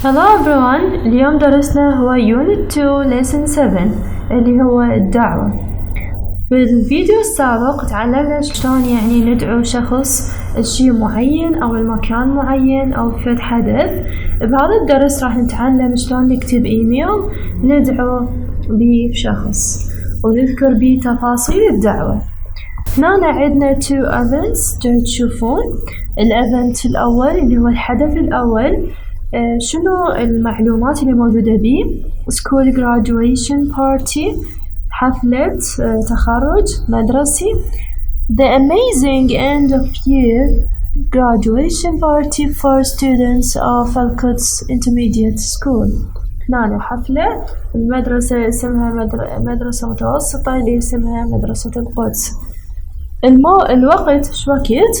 Hello everyone. اليوم درسنا هو Unit 2 Lesson 7 اللي هو الدعوة. بالفيديو السابق تعلمنا شلون يعني ندعو شخص لشي معين أو المكان معين أو في حدث. بهذا الدرس راح نتعلم شلون نكتب إيميل ندعو بشخص ونذكر بيه تفاصيل الدعوة. هنا عندنا 2 events جاي تشوفون. الإيفنت الأول اللي هو الحدث الأول شنو المعلومات اللي موجودة بيه؟ School graduation party حفلة تخرج مدرسي. The amazing end of year graduation party for students of Al-Quds Intermediate School. هنا حفلة المدرسة اسمها مدرسة متوسطة اللي اسمها مدرسة القدس. الوقت شو وقت؟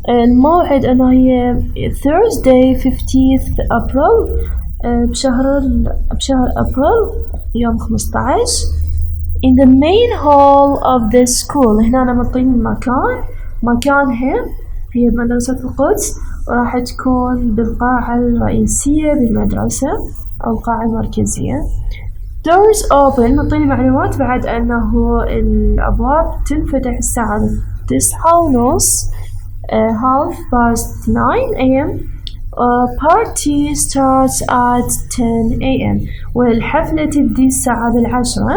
الموعد أنه هي Thursday 15th April بشهر أبريل يوم 15 in the main hall of the school. هنا أنا مطين مكانها هي مدرسة القدس وراح تكون بالقاعة الرئيسية بالمدرسة أو القاعة المركزية. Doors open مطين معلومات بعد أنه الأبواب تنفتح الساعة 9:30 9:30 a.m. Party starts at 10 a.m. والحفلة تبدي الساعة 10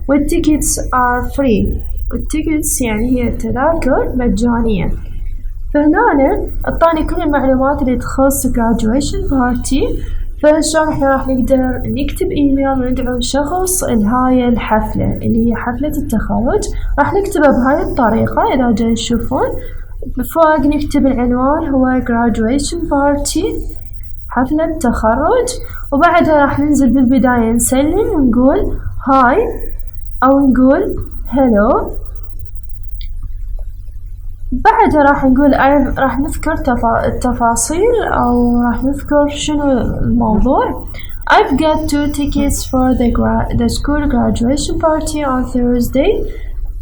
والتيكتس are free. التيكتس يعني هي التذاكر مجانية. فهنا اعطاني كل المعلومات اللي تخص graduation party. فشلون احنا راح نقدر نكتب ايميل وندعو شخص لهاي الحفلة اللي هي حفلة التخرج. راح نكتبها بهاي الطريقة إذا جاي تشوفون. فوق نكتب العنوان هو graduation party حفلة تخرج وبعدها راح ننزل بالبداية نسلم ونقول هاي أو نقول hello. بعدها راح نقول راح نذكر التفاصيل أو راح نذكر شنو الموضوع. I've got 2 tickets for the school graduation party on Thursday.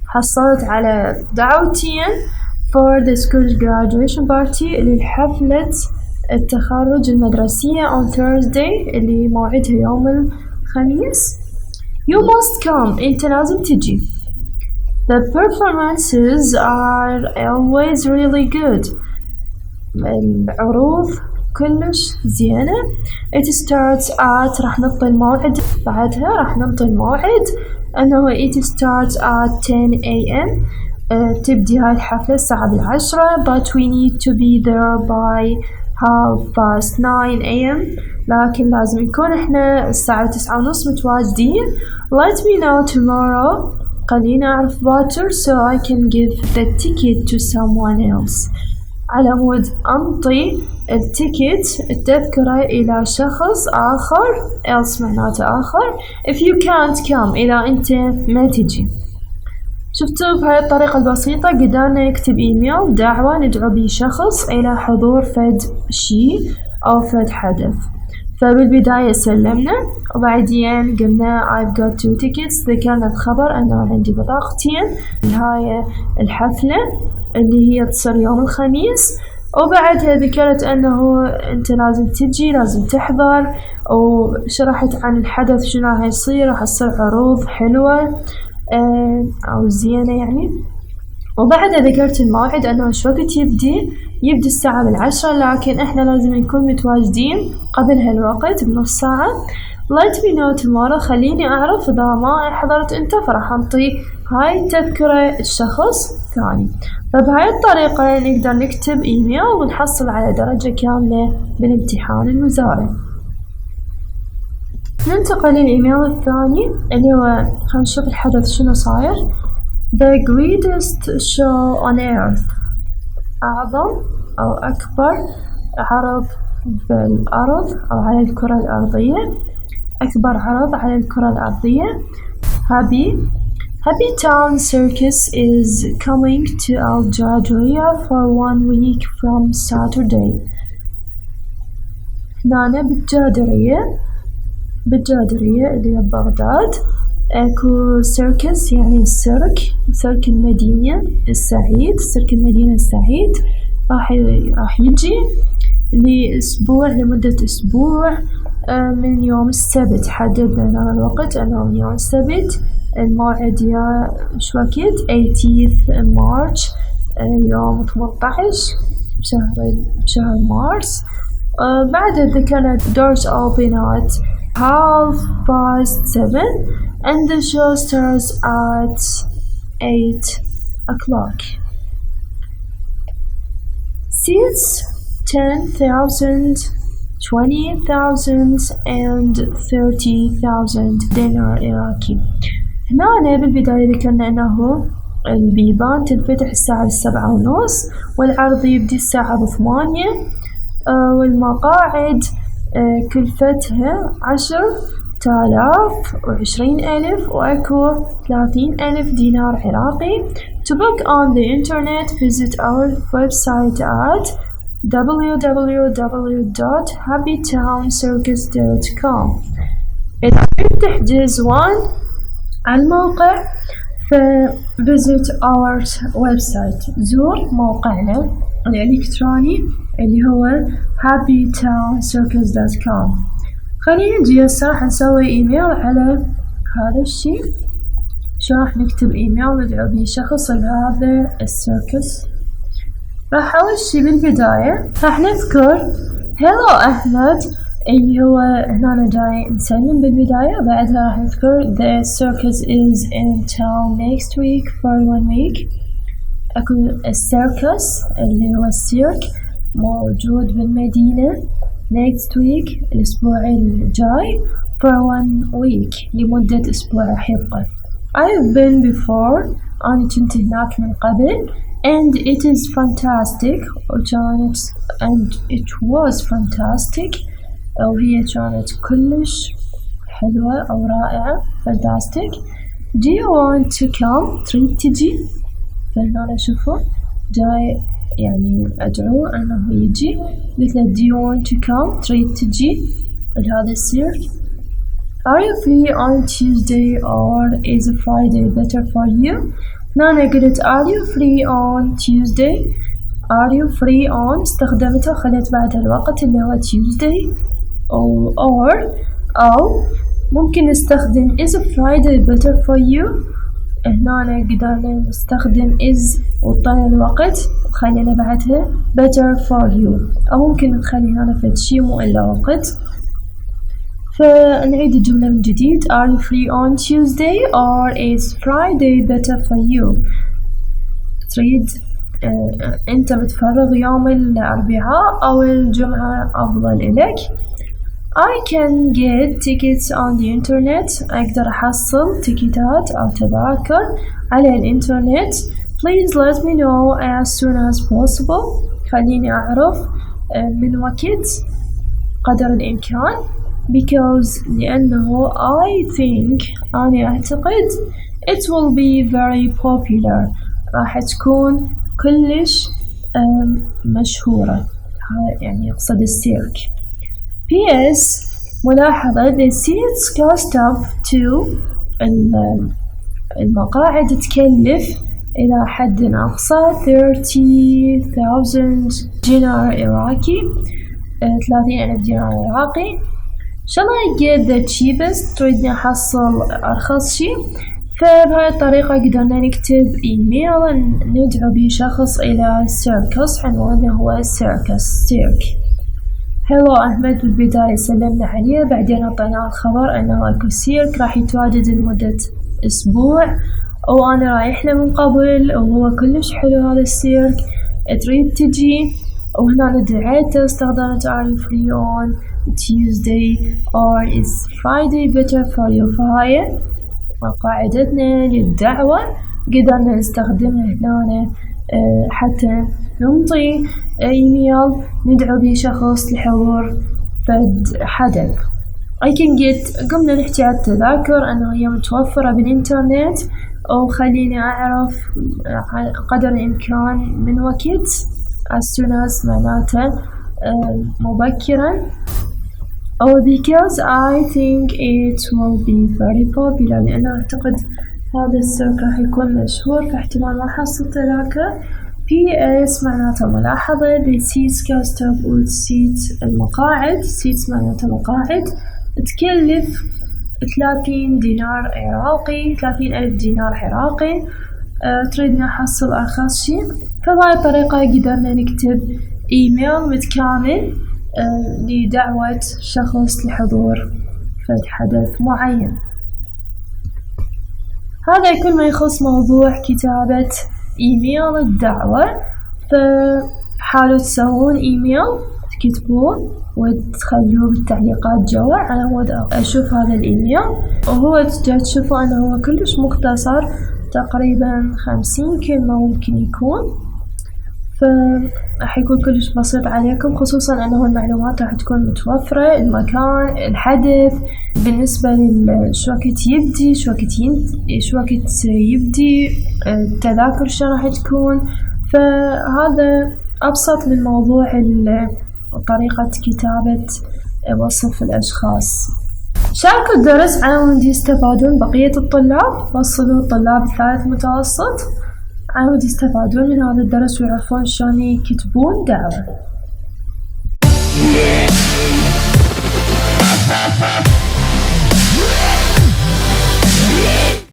حصلت على دعوتين for the school graduation party اللي حفلة التخرج المدرسية on Thursday اللي موعدها يوم الخميس. You must come. أنت لازم تجي. The performances are always really good. العروض كلش زينة. It starts at راح نعطي الموعد بعدها راح نعطي الموعد أنه it starts at 10 a.m. تبدي هاي الحفلة الساعة 10 but we need to be there by 9:30 a.m. لكن لازم نكون احنا الساعة 9:30 متواجدين. Let me know tomorrow. خليني أعرف باكر so I can give the ticket to someone else. على مود أنطي التذكرة إلى شخص آخر. else معناته آخر. If you can't come إذا أنت ما تجي. شفتوا بهاي الطريقة البسيطة قدرنا نكتب إيميل دعوة ندعو به شخص إلى حضور فد شي أو فد حدث. فبالبداية سلمنا وبعدين قلنا I've got 2 tickets. ذكرنا الخبر أنه عندي بطاقتين لهاي الحفلة اللي هي تصير يوم الخميس. وبعدها ذكرت أنه أنت لازم تجي لازم تحضر وشرحت عن الحدث شنو راح يصير. راح تصير عروض حلوة أو زينة يعني. وبعدها ذكرت الموعد أنه شو وقت يبدي الساعة 10 لكن إحنا لازم نكون متواجدين قبل هالوقت بنص ساعة. Let me know tomorrow. خليني أعرف إذا ما حضرت أنت فراح أنطي هاي التذكرة الشخص ثاني. فبهاي الطريقة نقدر نكتب إيميل ونحصل على درجة كاملة بالامتحان الوزاري. ننتقل للإيميل الثاني اللي هو خلينا نشوف الحدث شنو صاير. The greatest show on earth. أعظم أو أكبر عرض بالأرض أو على الكرة الأرضية. أكبر عرض على الكرة الأرضية. Happy Town Circus is coming to Alexandria for 1 week from Saturday. هنا بالجادرية اللي هي بغداد اكو سيركس يعني السيرك المدينة السعيد راح يجي لمدة أسبوع من يوم السبت. حددنا لنا الوقت أنه من يوم السبت. الموعد يا شو وقت 18 مارش يوم 18 بشهر مارس. بعد ذكرنا doors open at 7:30 and the show starts at 8 o'clock. Seats 10,000, 20,000 and 30,000 دينار عراقي. هنا بالبداية ذكرنا أنه البيبان تنفتح الساعة 7:30 والعرض يبدي الساعة 8. والمقاعد كلفتها 10,000 و20,000 وأكو 30,000 دينار عراقي. To book on the internet, visit our website at www.happytowncircus.com. إذا تريد تحجز على الموقع visit our website. زور موقعنا الإلكتروني اللي هو happytowncircus.com. خلينا نجي هسه راح نسوي إيميل على هذا الشي. شو راح نكتب إيميل ندعو به شخص لهذا السيركس. راح أول شي بالبداية راح نذكر hello أحمد اللي هو هنا جاي نسلم بالبداية. بعدها راح نذكر the circus is in town next week for 1 week. أكو السيركس اللي هو السيرك موجود بالمدينة next week الأسبوع الجاي for 1 week لمدة أسبوع راح يبقى. I've been before أنا كنت هناك من قبل and it is fantastic and it was fantastic وهي كانت كلش حلوة أو رائعة fantastic. Do you want to come؟ تريد تجي؟ فهنا شوفوا جاي يعني أدعو أنه يجي. قلت له do you want to come؟ تريد تجي لهذا السيرك؟ Are you free on Tuesday or is Friday better for you؟ هنا قلت are you free on Tuesday؟ are you free on استخدمتها وخليت بعدها الوقت اللي هو Tuesday أو ممكن نستخدم is Friday better for you. هنا قدرنا نستخدم is وطلع الوقت وخلينا بعدها better for you أو ممكن نخلي هنا فد شي مو إلا وقت. فنعيد الجملة من جديد are you free on Tuesday or is Friday better for you؟ تريد أنت متفرغ يوم الأربعاء أو الجمعة أفضل إلك؟ I can get tickets on the internet. أقدر أحصل تيكيتات أو تذاكر على الإنترنت. Please let me know as soon as possible. خليني أعرف من وقت قدر الإمكان. Because لأنه I think أنا أعتقد it will be very popular. راح تكون كلش مشهورة. يعني يقصد السيرك. PS ملاحظة the seats cost up to المقاعد تكلف إلى حد أقصى 30,000 دينار عراقي 30,000 دينار عراقي. Shall I get the cheapest؟ تريدني أحصل أرخص شي؟ فبهاي الطريقة قدرنا نكتب إيميل ندعو به شخص إلى السيركس. عنوانه هو السيركس سيرك. هلو أحمد بالبداية سلمنا عليه بعدين أعطيناه الخبر أنه أكو سيرك راح يتواجد لمدة أسبوع وأنا رايح له من قبل وهو كلش حلو هذا السيرك تريد تجي. وهنا دعيته استخدمت are you free on Tuesday or is Friday better for you. فهاي قاعدتنا للدعوة قدرنا نستخدمها هنا حتى ننطي إيميل ندعو به شخص لحضور فد حدث. I can get قمنا نحكي على التذاكر أنه هي متوفرة بالإنترنت وخليني أعرف قدر الإمكان من وقت as soon as معناته مبكرا أو because I think it will be very popular لأن أعتقد هذا السيرك راح يكون مشهور فاحتمال ما حصل تذاكر. PS معناته ملاحظة. The seats كاستوب والسيت المقاعد. seats معناته مقاعد. تكلف 30 دينار عراقي، 30,000 دينار عراقي. تريد نحصل أرخص شي. فبهاي الطريقة قدرنا نكتب إيميل متكامل لدعوة شخص لحضور فد حدث معين. هذا كل ما يخص موضوع كتابة إيميل الدعوة. فحاولوا تسوون إيميل تكتبون وتخلوه بالتعليقات جوا على مود أشوف هذا الإيميل، وهو تشوفوا أنه هو كلش مختصر، تقريبا 50 كلمة ممكن يكون، فراح يكون كلش بسيط عليكم، خصوصا أنه المعلومات راح تكون متوفرة، المكان، الحدث، بالنسبة شو وقت يبدي، شو وقت يبدي، التذاكر شو راح تكون. فهذا أبسط من موضوع طريقة كتابة وصف الأشخاص. شاركوا الدرس على مود يستفادون بقية الطلاب، وصلوا الطلاب الثالث متوسط على مود يستفادون من هذا الدرس ويعرفون شلون يكتبون دعوة.